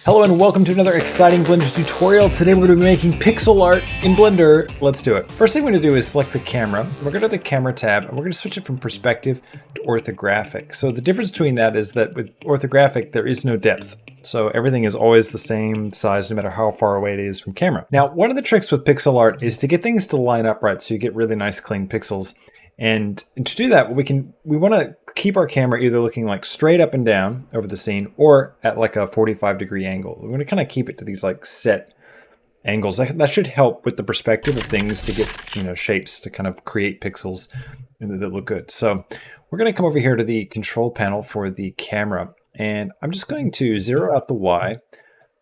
Hello and welcome to another exciting Blender tutorial. Today we're going to be making pixel art in Blender. Let's do it. First thing we're going to do is select the camera. We're going to go to the camera tab and we're going to switch it from perspective to orthographic. So the difference between that is that with orthographic there is no depth. So everything is always the same size no matter how far away it is from camera. Now one of the tricks with pixel art is to get things to line up right so you get really nice clean pixels. And to do that, we want to keep our camera either looking like straight up and down over the scene or at like a 45-degree angle. We're going to kind of keep it to these like set angles. That should help with the perspective of things to get, shapes to kind of create pixels that look good. So we're going to come over here to the control panel for the camera, and I'm just going to zero out the Y.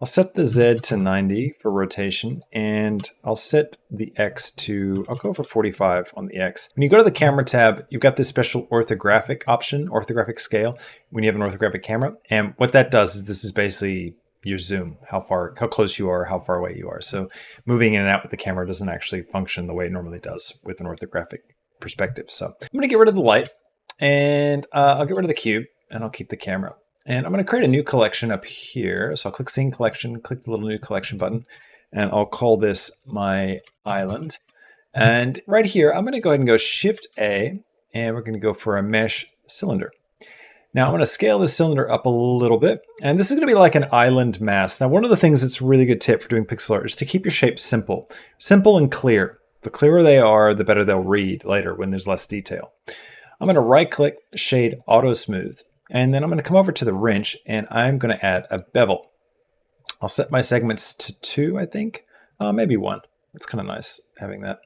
I'll set the Z to 90 for rotation, and I'll set the X to, I'll go for 45 on the X. When you go to the camera tab, you've got this special orthographic option, orthographic scale, when you have an orthographic camera. And what that does is this is basically your zoom, how close you are, how far away you are. So moving in and out with the camera doesn't actually function the way it normally does with an orthographic perspective. So I'm going to get rid of the light, and I'll get rid of the cube, and I'll keep the camera. And I'm going to create a new collection up here. So I'll click Scene Collection, click the little new collection button, and I'll call this my island. And right here, I'm going to go ahead and go Shift A, and we're going to go for a mesh cylinder. Now I'm going to scale this cylinder up a little bit, and this is going to be like an island mask. Now one of the things that's a really good tip for doing pixel art is to keep your shapes simple. Simple and clear. The clearer they are, the better they'll read later when there's less detail. I'm going to right-click Shade Auto Smooth. And then I'm going to come over to the wrench and I'm going to add a bevel. I'll set my segments to 2, I think. Maybe 1. It's kind of nice having that.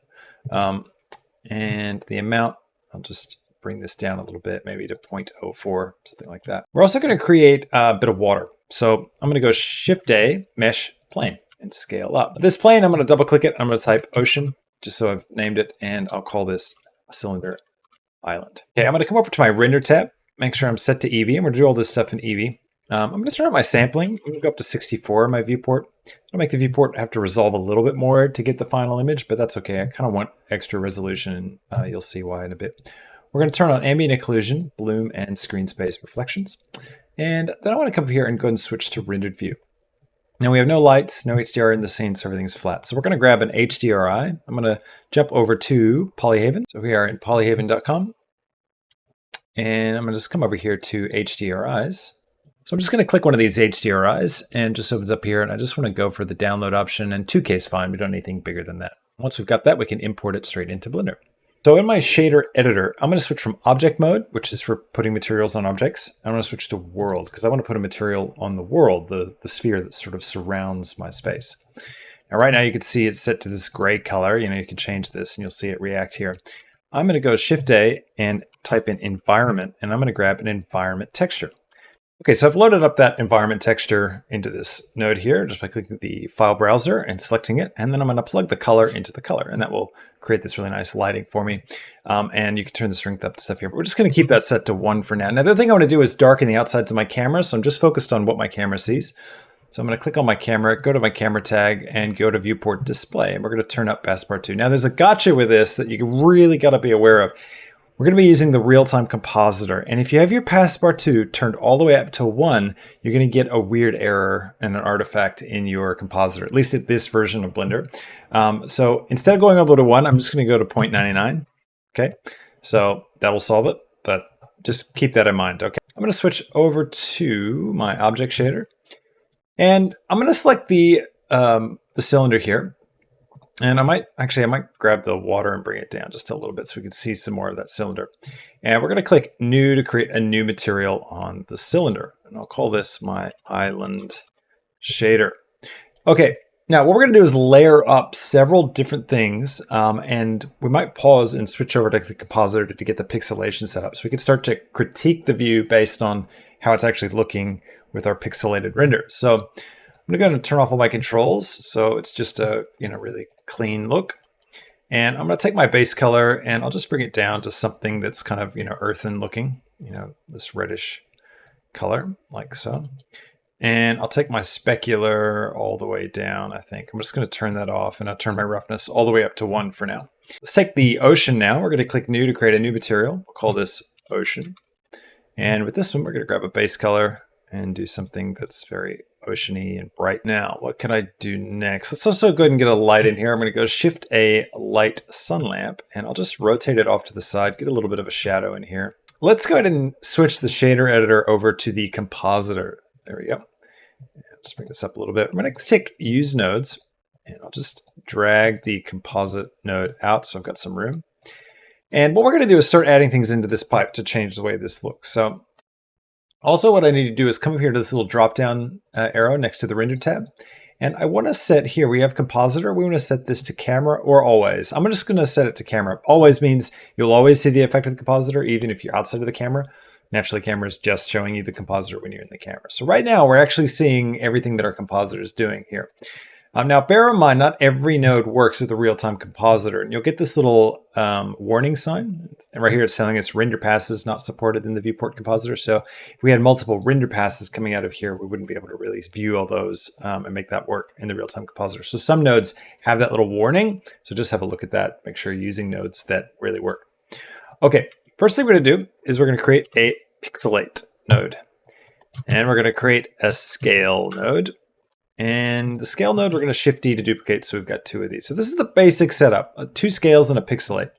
And the amount, I'll just bring this down a little bit, maybe to 0.04, something like that. We're also going to create a bit of water. So I'm going to go Shift A, Mesh Plane, and scale up. This plane, I'm going to double click it. I'm going to type Ocean, just so I've named it. And I'll call this a cylinder island. Okay, I'm going to come over to my render tab. Make sure I'm set to Eevee, and we're going to do all this stuff in Eevee. I'm going to turn on my sampling. I'm going to go up to 64 in my viewport. I'll make the viewport have to resolve a little bit more to get the final image, but that's okay. I kind of want extra resolution. You'll see why in a bit. We're going to turn on ambient occlusion, bloom, and screen space reflections. And then I want to come up here and go and switch to rendered view. Now we have no lights, no HDR in the scene, so everything's flat. So we're going to grab an HDRI. I'm going to jump over to Polyhaven. So we are in polyhaven.com. And I'm going to just come over here to HDRIs. So I'm just going to click one of these HDRIs and just opens up here. And I just want to go for the download option, and 2K is fine. We don't need anything bigger than that. Once we've got that, we can import it straight into Blender. So in my shader editor, I'm going to switch from object mode, which is for putting materials on objects. I'm going to switch to world because I want to put a material on the world, the sphere that sort of surrounds my space. Now right now you can see it's set to this gray color. You can change this and you'll see it react here. I'm going to go Shift A and type in environment, and I'm going to grab an environment texture. Okay, so I've loaded up that environment texture into this node here just by clicking the file browser and selecting it, and then I'm going to plug the color into the color, and that will create this really nice lighting for me. And you can turn the strength up to stuff here, but we're just going to keep that set to 1 for now. Now the other thing I want to do is darken the outsides of my camera, so I'm just focused on what my camera sees. So I'm going to click on my camera, go to my camera tag, and go to viewport display. And we're going to turn up Passport 2. Now there's a gotcha with this that you really got to be aware of. We're going to be using the real-time compositor. And if you have your Passport 2 turned all the way up to 1, you're going to get a weird error and an artifact in your compositor, at least at this version of Blender. So instead of going all the way to 1, I'm just going to go to 0.99. Okay, so that'll solve it, but just keep that in mind. Okay, I'm going to switch over to my object shader. And I'm going to select the cylinder here, and I might grab the water and bring it down just a little bit so we can see some more of that cylinder. And we're going to click New to create a new material on the cylinder, and I'll call this my island shader. Okay, now what we're going to do is layer up several different things, and we might pause and switch over to the compositor to get the pixelation set up, so we can start to critique the view based on how it's actually looking with our pixelated render. So I'm going to go and turn off all my controls, so it's just a really clean look. And I'm going to take my base color and I'll just bring it down to something that's kind of earthen looking, this reddish color like so. And I'll take my specular all the way down. I think I'm just going to turn that off, and I'll turn my roughness all the way up to 1 for now. Let's take the ocean now. We're going to click New to create a new material. We'll call this Ocean. And with this one, we're going to grab a base color and do something that's very oceany and bright. Now, what can I do next? Let's also go ahead and get a light in here. I'm going to go Shift A, light sun lamp, and I'll just rotate it off to the side, get a little bit of a shadow in here. Let's go ahead and switch the shader editor over to the compositor. There we go. Let's bring this up a little bit. I'm going to take use nodes, and I'll just drag the composite node out so I've got some room. And what we're going to do is start adding things into this pipe to change the way this looks. So also what I need to do is come up here to this little drop-down arrow next to the render tab. And I want to set here, we have compositor, we want to set this to camera or always. I'm just going to set it to camera. Always means you'll always see the effect of the compositor, even if you're outside of the camera. Naturally, camera is just showing you the compositor when you're in the camera. So right now, we're actually seeing everything that our compositor is doing here. Now, bear in mind, not every node works with a real-time compositor. And you'll get this little warning sign. And right here, it's telling us render passes not supported in the viewport compositor. So if we had multiple render passes coming out of here, we wouldn't be able to really view all those and make that work in the real-time compositor. So some nodes have that little warning. So just have a look at that. Make sure you're using nodes that really work. Okay, first thing we're going to do is we're going to create a pixelate node. And we're going to create a scale node. And the scale node, we're going to Shift D to duplicate, so we've got two of these. So this is the basic setup, 2 scales and a pixelate.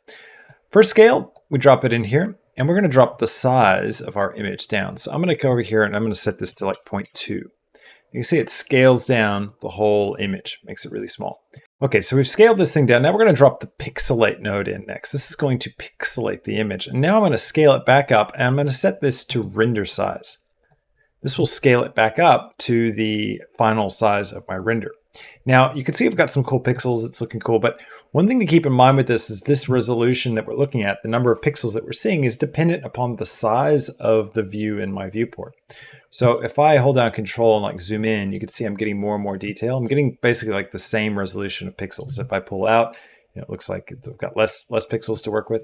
First scale, we drop it in here, and we're going to drop the size of our image down. So I'm going to go over here, and I'm going to set this to like 0.2. You can see it scales down the whole image, makes it really small. Okay, so we've scaled this thing down. Now we're going to drop the pixelate node in next. This is going to pixelate the image. And now I'm going to scale it back up, and I'm going to set this to render size. This will scale it back up to the final size of my render. Now, you can see I've got some cool pixels. It's looking cool. But one thing to keep in mind with this is this resolution that we're looking at, the number of pixels that we're seeing, is dependent upon the size of the view in my viewport. So if I hold down Control and like zoom in, you can see I'm getting more and more detail. I'm getting basically like the same resolution of pixels. If I pull out, it looks like I've got less pixels to work with.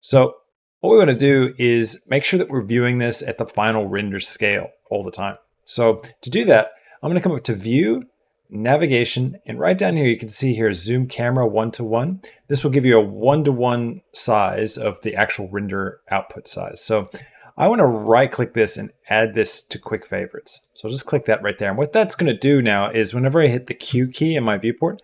So what we want to do is make sure that we're viewing this at the final render scale all the time. So to do that, I'm going to come up to View, Navigation, and right down here you can see here Zoom Camera 1:1. This will give you a 1:1 size of the actual render output size. So I want to right-click this and add this to Quick Favorites. So I'll just click that right there. And what that's going to do now is whenever I hit the Q key in my viewport,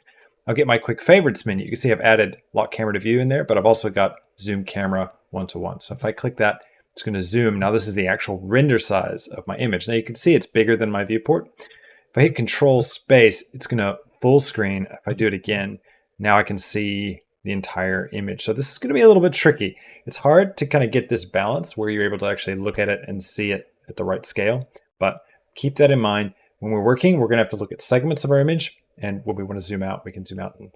I'll get my Quick Favorites menu. You can see I've added Lock Camera to View in there, but I've also got Zoom Camera 1:1. So if I click that, it's going to zoom. Now this is the actual render size of my image. Now you can see it's bigger than my viewport. If I hit Control Space, it's going to full screen. If I do it again, now I can see the entire image. So this is going to be a little bit tricky. It's hard to kind of get this balance where you're able to actually look at it and see it at the right scale. But keep that in mind. When we're working, we're going to have to look at segments of our image. And when we want to zoom out, we can zoom out and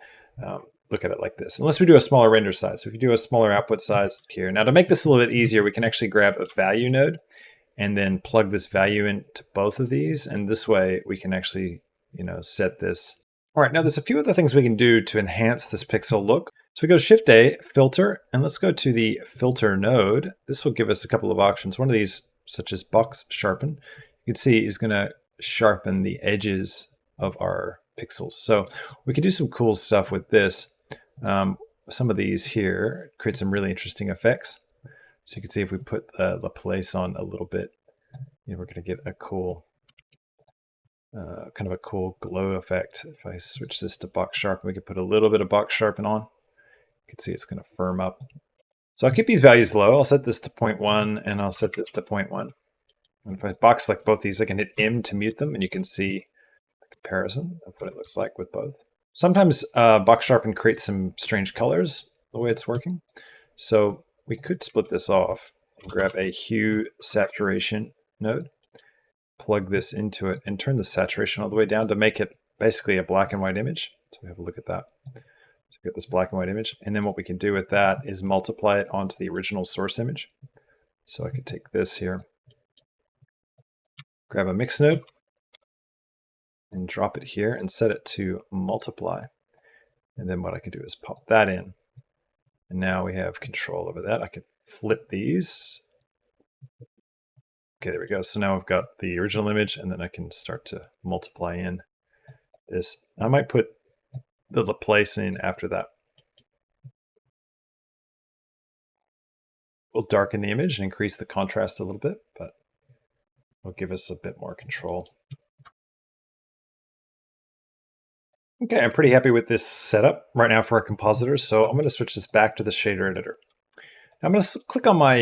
look at it like this. Unless we do a smaller render size. So if you do a smaller output size here. Now to make this a little bit easier, we can actually grab a value node and then plug this value into both of these. And this way we can actually, set this. All right, now there's a few other things we can do to enhance this pixel look. So we go Shift A, Filter, and let's go to the Filter node. This will give us a couple of options. One of these, such as Box Sharpen, you can see is going to sharpen the edges of our pixels. So we can do some cool stuff with this. Some of these here create some really interesting effects. So you can see if we put the place on a little bit, we're going to get a cool, kind of a cool glow effect. If I switch this to Box Sharpen, we could put a little bit of Box Sharpen on. You can see it's going to firm up. So I'll keep these values low. I'll set this to 0.1 and I'll set this to 0.1. And if I box select both these, I can hit M to mute them and you can see the comparison of what it looks like with both. Sometimes Box Sharpen creates some strange colors the way it's working. So we could split this off and grab a hue saturation node, plug this into it, and turn the saturation all the way down to make it basically a black and white image. So we have a look at that. So we get this black and white image. And then what we can do with that is multiply it onto the original source image. So I could take this here, grab a mix node, and drop it here and set it to multiply. And then what I can do is pop that in. And now we have control over that. I can flip these. Okay, there we go. So now I've got the original image and then I can start to multiply in this. I might put the place in after that. We'll darken the image and increase the contrast a little bit, but will give us a bit more control. Okay, I'm pretty happy with this setup right now for our compositor, so I'm going to switch this back to the shader editor. Now I'm going to click on my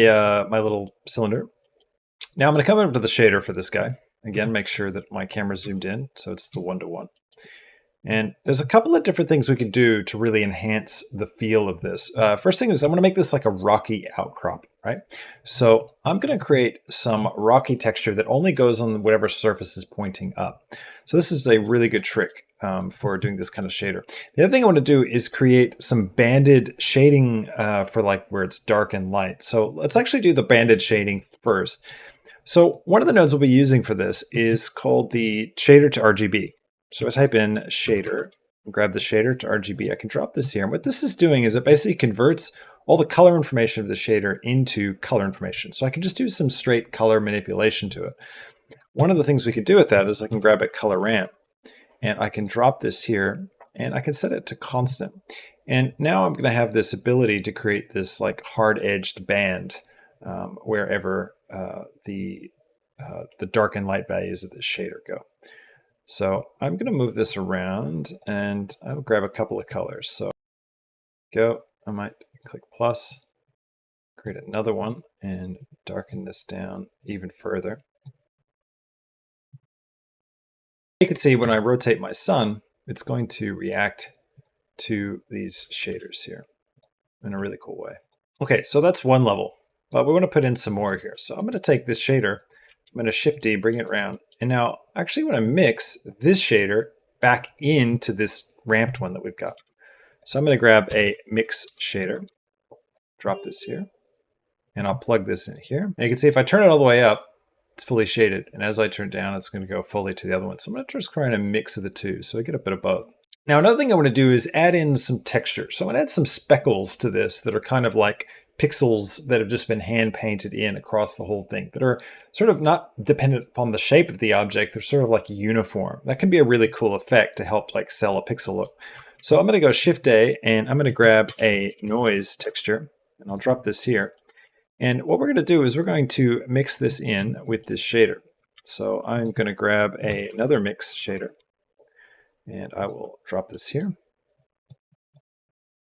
my little cylinder. Now I'm going to come over to the shader for this guy. Again, make sure that my camera's zoomed in, so it's the 1-to-1. And there's a couple of different things we can do to really enhance the feel of this. First thing is I'm going to make this like a rocky outcrop, right? So I'm going to create some rocky texture that only goes on whatever surface is pointing up. So this is a really good trick for doing this kind of shader. The other thing I want to do is create some banded shading for like where it's dark and light. So let's actually do the banded shading first. So one of the nodes we'll be using for this is called the shader to RGB. So I type in shader, grab the shader to RGB. I can drop this here. And what this is doing is it basically converts all the color information of the shader into color information. So I can just do some straight color manipulation to it. One of the things we can do with that is I can grab a color ramp and I can drop this here and I can set it to constant. And now I'm going to have this ability to create this like hard-edged band wherever the dark and light values of the shader go. So I'm going to move this around and I'll grab a couple of colors. So go, I might click plus, create another one and darken this down even further. You can see when I rotate my sun, it's going to react to these shaders here in a really cool way. Okay, so that's one level, but we want to put in some more here. So I'm going to take this shader, I'm going to Shift D, bring it around. And now I actually want to mix this shader back into this ramped one that we've got. So I'm going to grab a mix shader, drop this here, and I'll plug this in here. And you can see if I turn it all the way up, it's fully shaded. And as I turn it down, it's going to go fully to the other one. So I'm going to just try a mix of the two so I get a bit of both. Now another thing I want to do is add in some texture. So I'm going to add some speckles to this that are kind of like pixels that have just been hand painted in across the whole thing that are sort of not dependent upon the shape of the object. They're sort of like uniform. That can be a really cool effect to help like sell a pixel look. So I'm going to go Shift A and I'm going to grab a noise texture and I'll drop this here. And what we're going to do is we're going to mix this in with this shader. So I'm going to grab another mix shader and I will drop this here.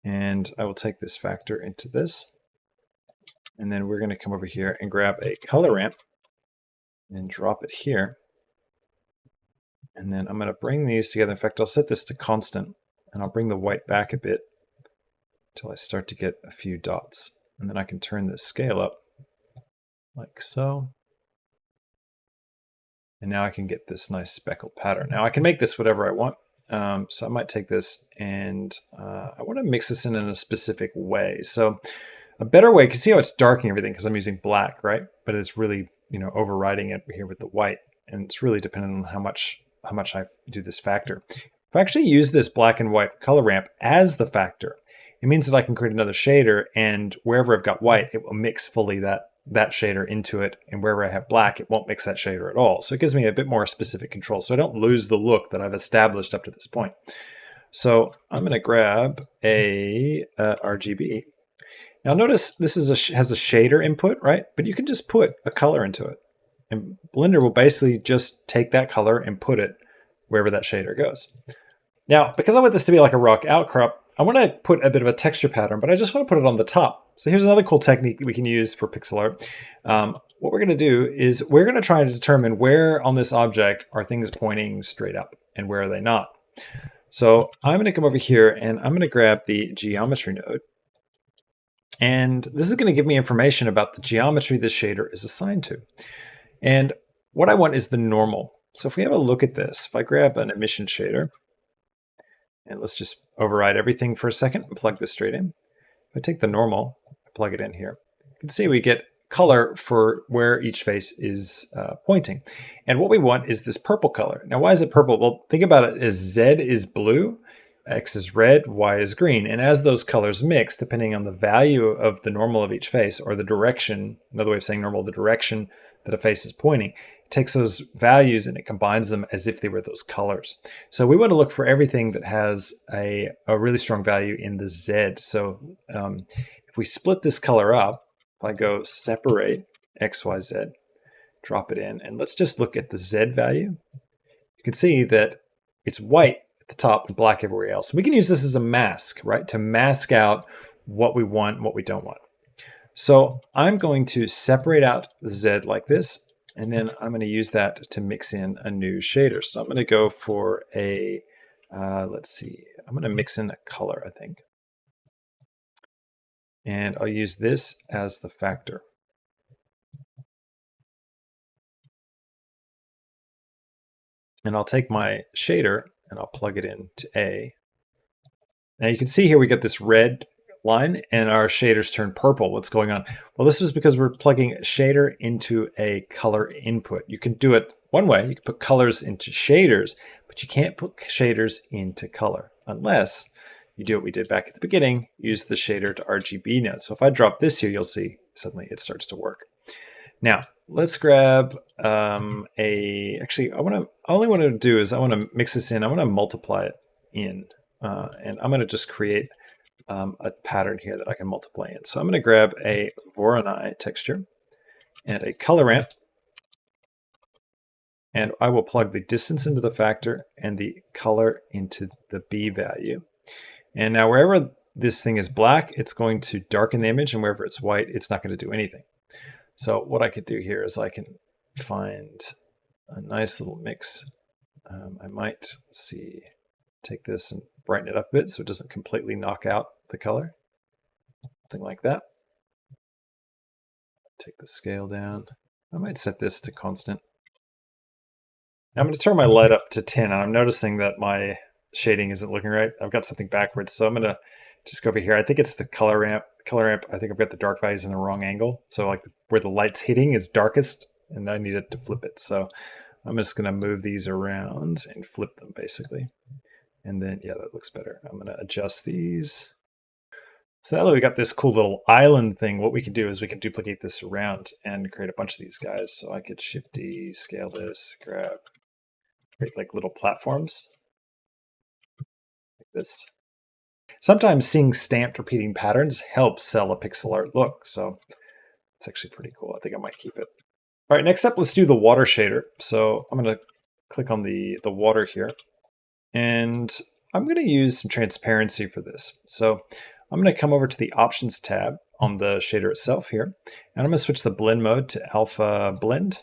And I will take this factor into this. And then we're going to come over here and grab a color ramp and drop it here. And then I'm going to bring these together. In fact, I'll set this to constant and I'll bring the white back a bit until I start to get a few dots. And then I can turn this scale up like so. And now I can get this nice speckled pattern. Now I can make this whatever I want. So I might take this and I want to mix this in a specific way. So a better way, you can see how it's darkening everything because I'm using black, right? But it's really, overriding it here with the white. And it's really dependent on how much I do this factor. If I actually use this black and white color ramp as the factor, it means that I can create another shader and wherever I've got white, it will mix fully that shader into it. And wherever I have black, it won't mix that shader at all. So it gives me a bit more specific control. So I don't lose the look that I've established up to this point. So I'm going to grab a RGB. Now notice this has a shader input, right? But you can just put a color into it. And Blender will basically just take that color and put it wherever that shader goes. Now, because I want this to be like a rock outcrop, I want to put a bit of a texture pattern, but I just want to put it on the top. So here's another cool technique that we can use for pixel art. What we're going to do is we're going to try to determine where on this object are things pointing straight up and where are they not. So I'm going to come over here and I'm going to grab the geometry node. And this is going to give me information about the geometry this shader is assigned to. And what I want is the normal. So if we have a look at this, if I grab an emission shader, and let's just override everything for a second and plug this straight in. If I take the normal, plug it in here, you can see we get color for where each face is pointing. And what we want is this purple color. Now, why is it purple? Well, think about it as Z is blue, X is red, Y is green. And as those colors mix, depending on the value of the normal of each face or the direction, another way of saying normal, the direction that a face is pointing, it takes those values and it combines them as if they were those colors. So we want to look for everything that has a really strong value in the Z. So if we split this color up, if I go separate X, Y, Z, drop it in, and let's just look at the Z value, you can see that it's white at the top and black everywhere else. We can use this as a mask, right? To mask out what we want and what we don't want. So I'm going to separate out the Z like this, and then I'm going to use that to mix in a new shader. So I'm going to go for a, let's see, I'm going to mix in a color, I think. And I'll use this as the factor. And I'll take my shader and I'll plug it into A. Now you can see here we get this red line and our shaders turn purple. What's going on? Well, this is because we're plugging a shader into a color input. You can do it one way. You can put colors into shaders, but you can't put shaders into color unless you do what we did back at the beginning, use the shader to RGB node. So if I drop this here, you'll see suddenly it starts to work. Now let's grab actually all I want to do is I want to mix this in. I want to multiply it in, and I'm going to just create a pattern here that I can multiply in. So I'm going to grab a Voronoi texture and a color ramp, and I will plug the distance into the factor and the color into the B value. And now wherever this thing is black, it's going to darken the image, and wherever it's white, it's not going to do anything. So what I could do here is I can find a nice little mix. I might take this and brighten it up a bit so it doesn't completely knock out the color. Something like that. Take the scale down. I might set this to constant. Now I'm going to turn my light up to 10, and I'm noticing that my shading isn't looking right. I've got something backwards, so I'm going to just go over here. I think it's the color ramp. I think I've got the dark values in the wrong angle. So like where the light's hitting is darkest, and I need it to flip it. So I'm just going to move these around and flip them basically. And then, yeah, that looks better. I'm going to adjust these. So now that we got this cool little island thing, what we can do is we can duplicate this around and create a bunch of these guys. So I could Shift D, scale this, create like little platforms like this. Sometimes seeing stamped repeating patterns helps sell a pixel art look. So it's actually pretty cool. I think I might keep it. All right, next up, let's do the water shader. So I'm going to click on the water here. And I'm going to use some transparency for this. So I'm going to come over to the Options tab on the shader itself here. And I'm going to switch the blend mode to alpha blend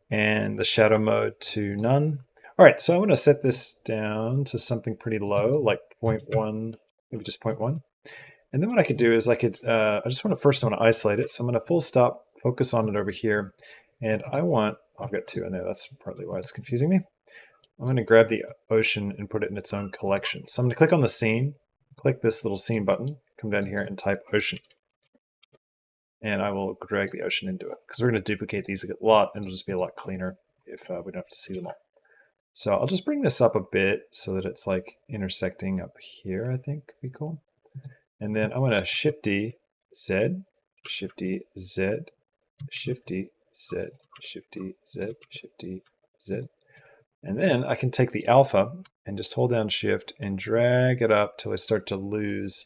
and the shadow mode to none. All right, so I'm going to set this down to something pretty low, like 0.1, maybe just 0.1. And then what I could do is I just want to isolate it. So I'm going to full stop, focus on it over here. And I've got two in there. That's partly why it's confusing me. I'm going to grab the ocean and put it in its own collection. So I'm going to click on the scene, click this little scene button, come down here and type ocean. And I will drag the ocean into it because we're going to duplicate these a lot and it'll just be a lot cleaner if we don't have to see them all. So I'll just bring this up a bit so that it's like intersecting up here, I think would be cool. And then I'm going to Shift D, Z, Shift D, Z, Shift D, Z, Shift D, Z, Shift D, Z. And then I can take the alpha and just hold down Shift and drag it up till I start to lose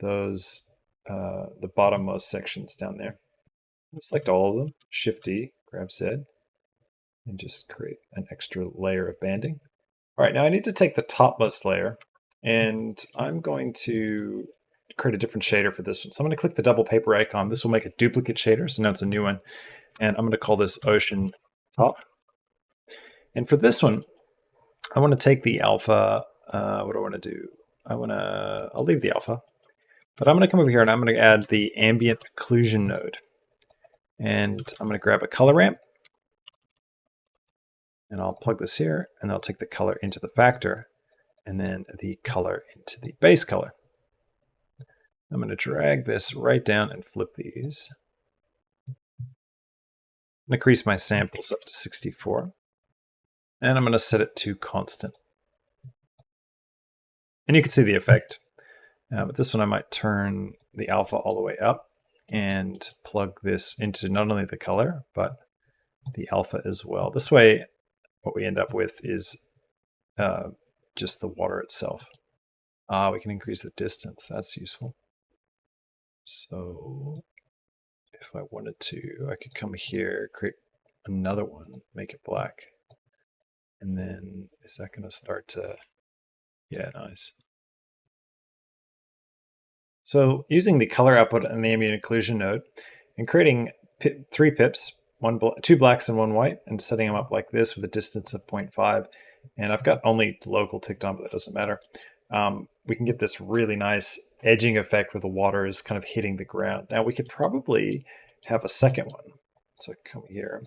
those, the bottommost sections down there. Select all of them, Shift D, grab Z, and just create an extra layer of banding. All right, now I need to take the topmost layer and I'm going to create a different shader for this one. So I'm going to click the double paper icon. This will make a duplicate shader, so now it's a new one. And I'm going to call this Ocean Top. And for this one, I want to take the alpha. What do I want to do? I'll leave the alpha, but I'm going to come over here and I'm going to add the ambient occlusion node. And I'm going to grab a color ramp and I'll plug this here and I'll take the color into the factor and then the color into the base color. I'm going to drag this right down and flip these. I'm going to increase my samples up to 64. And I'm going to set it to constant. And you can see the effect. But this one I might turn the alpha all the way up and plug this into not only the color, but the alpha as well. This way, what we end up with is just the water itself. We can increase the distance. That's useful. So if I wanted to, I could come here, create another one, make it black. And then is that going to start to Yeah, nice. So using the color output and the ambient occlusion node and creating 3 pips, two blacks and one white, and setting them up like this with a distance of 0.5. And I've got only local ticked on, but that doesn't matter. We can get this really nice edging effect where the water is kind of hitting the ground. Now we could probably have a second one. So come here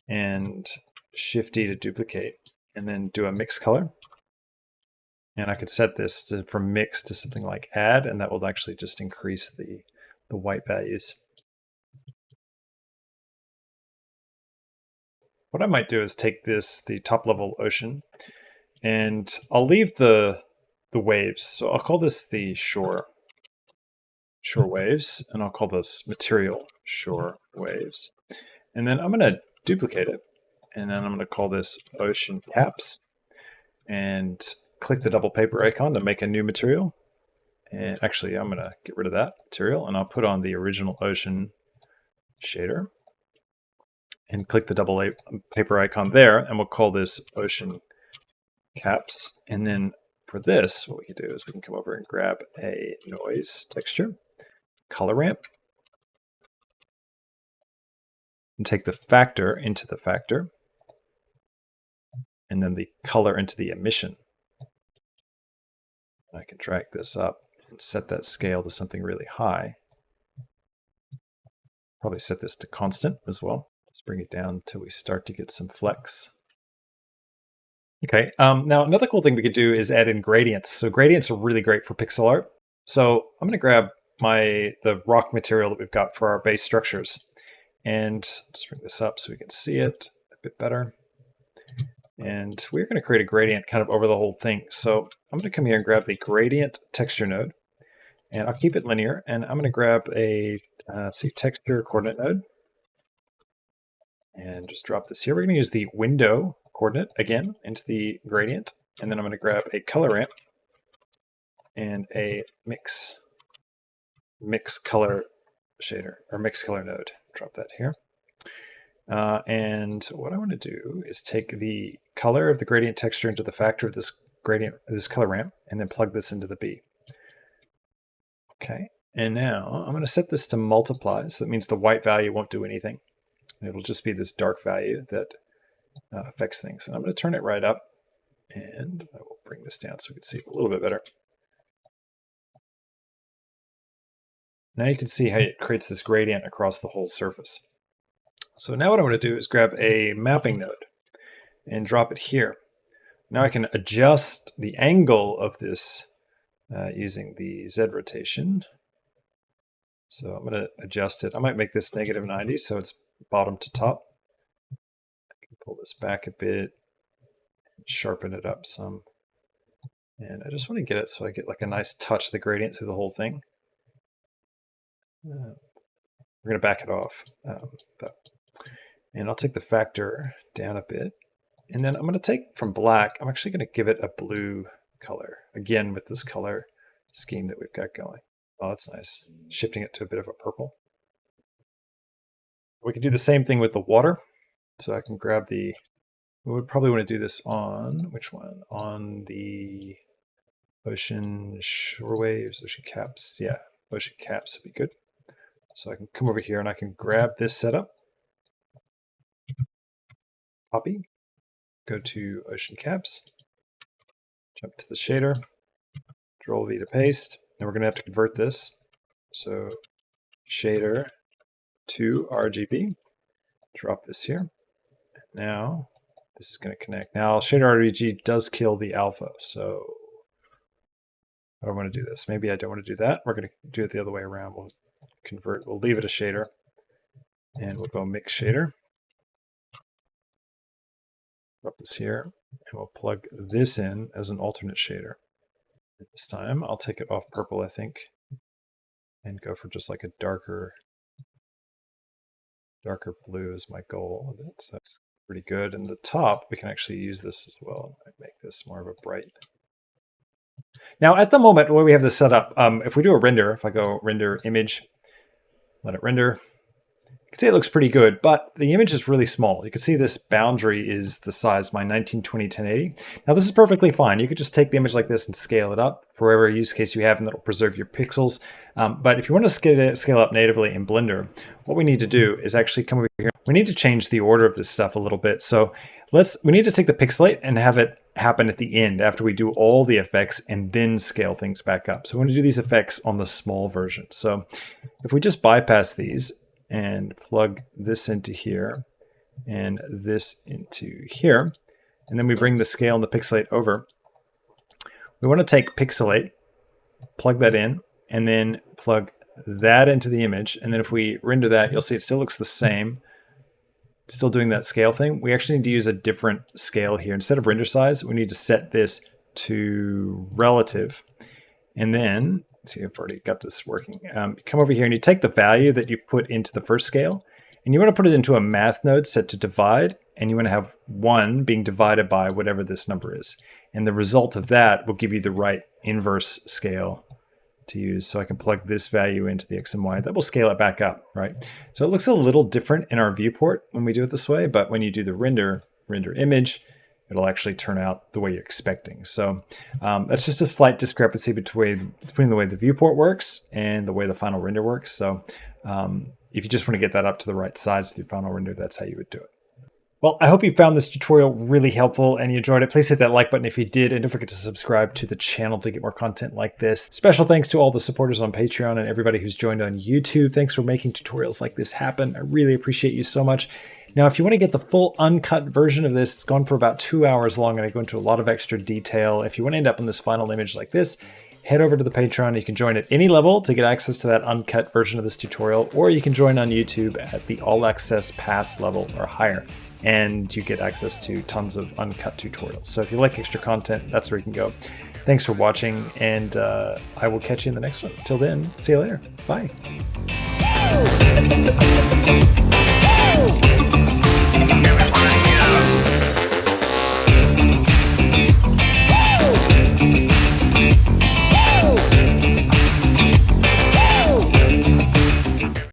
and Shift D to duplicate, and then do a mix color. And I could set this from mix to something like add, and that will actually just increase the white values. What I might do is take the top level ocean, and I'll leave the waves. So I'll call this the shore waves, and I'll call this material shore waves. And then I'm going to duplicate it, and then I'm going to call this ocean caps, and click the double paper icon to make a new material. And actually, I'm going to get rid of that material, and I'll put on the original ocean shader, and click the double paper icon there, and we'll call this ocean caps. And then for this, what we can do is we can come over and grab a noise texture, color ramp, and take the factor into the factor, and then the color into the emission. I can drag this up and set that scale to something really high. Probably set this to constant as well. Let's bring it down until we start to get some flex. Okay, now another cool thing we could do is add in gradients. So gradients are really great for pixel art. So I'm going to grab the rock material that we've got for our base structures, and just bring this up so we can see it a bit better. And we're going to create a gradient kind of over the whole thing. So I'm going to come here and grab the gradient texture node, and I'll keep it linear. And I'm going to grab a texture coordinate node, and just drop this here. We're going to use the window coordinate again into the gradient, and then I'm going to grab a color ramp and a mix color shader, or mix color node. Drop that here. And what I want to do is take the color of the gradient texture into the factor of this color ramp, and then plug this into the B. Okay, and now I'm going to set this to multiply, so that means the white value won't do anything. It'll just be this dark value that affects things. And I'm going to turn it right up, and I will bring this down so we can see it a little bit better. Now you can see how it creates this gradient across the whole surface. So now what I want to do is grab a mapping node and drop it here. Now I can adjust the angle of this using the Z rotation. So I'm going to adjust it. I might make this -90 so it's bottom to top. I can pull this back a bit, sharpen it up some. And I just want to get it so I get like a nice touch of the gradient through the whole thing. We're going to back it off. And I'll take the factor down a bit. And then I'm going to take from black, I'm actually going to give it a blue color. Again, with this color scheme that we've got going. Oh, that's nice. Shifting it to a bit of a purple. We can do the same thing with the water. So I can grab we would probably want to do this on, which one? On the ocean shore waves, ocean caps. Yeah, ocean caps would be good. So I can come over here and I can grab this setup. Copy. Go to ocean caps. Jump to the shader. Control V to paste. And we're going to have to convert this. So shader to RGB. Drop this here. Now this is going to connect. Now shader RGB does kill the alpha. So I don't want to do this. Maybe I don't want to do that. We're going to do it the other way around. We'll leave it a shader. And we'll go mix shader. Drop this here. And we'll plug this in as an alternate shader. This time I'll take it off purple, I think, and go for just like a darker blue is my goal. That's pretty good. And the top, we can actually use this as well. I make this more of a bright. Now at the moment where we have this set up, if we do a render, if I go render image, let it render, can see it looks pretty good, but the image is really small. You can see this boundary is the size of my 1920 1080. Now this is perfectly fine. You could just take the image like this and scale it up for whatever use case you have, and that'll preserve your pixels. But if you want to scale up natively in Blender, what we need to do is actually come over here. We need to change the order of this stuff a little bit. So we need to take the pixelate and have it happen at the end after we do all the effects and then scale things back up. So we want to do these effects on the small version. So if we just bypass these and plug this into here and this into here, and then we bring the scale and the pixelate over, we want to take pixelate, plug that in, and then plug that into the image. And then if we render that, you'll see it still looks the same. It's still doing that scale thing. We actually need to use a different scale here. Instead of render size, we need to set this to relative. And then, see, I've already got this working. Come over here and you take the value that you put into the first scale, and you want to put it into a math node set to divide, and you want to have 1 being divided by whatever this number is. And the result of that will give you the right inverse scale to use. So I can plug this value into the X and Y. That will scale it back up, right? So it looks a little different in our viewport when we do it this way, but when you do the render image, it'll actually turn out the way you're expecting. So that's just a slight discrepancy between the way the viewport works and the way the final render works. So if you just want to get that up to the right size with your final render, that's how you would do it. Well, I hope you found this tutorial really helpful and you enjoyed it. Please hit that like button if you did, and don't forget to subscribe to the channel to get more content like this. Special thanks to all the supporters on Patreon and everybody who's joined on YouTube. Thanks for making tutorials like this happen. I really appreciate you so much. Now, if you want to get the full uncut version of this, it's gone for about 2 hours long, and I go into a lot of extra detail. If you want to end up in this final image like this, head over to the Patreon. You can join at any level to get access to that uncut version of this tutorial, or you can join on YouTube at the All Access Pass level or higher, and you get access to tons of uncut tutorials. So if you like extra content, that's where you can go. Thanks for watching, and I will catch you in the next one. Till then, see you later. Bye.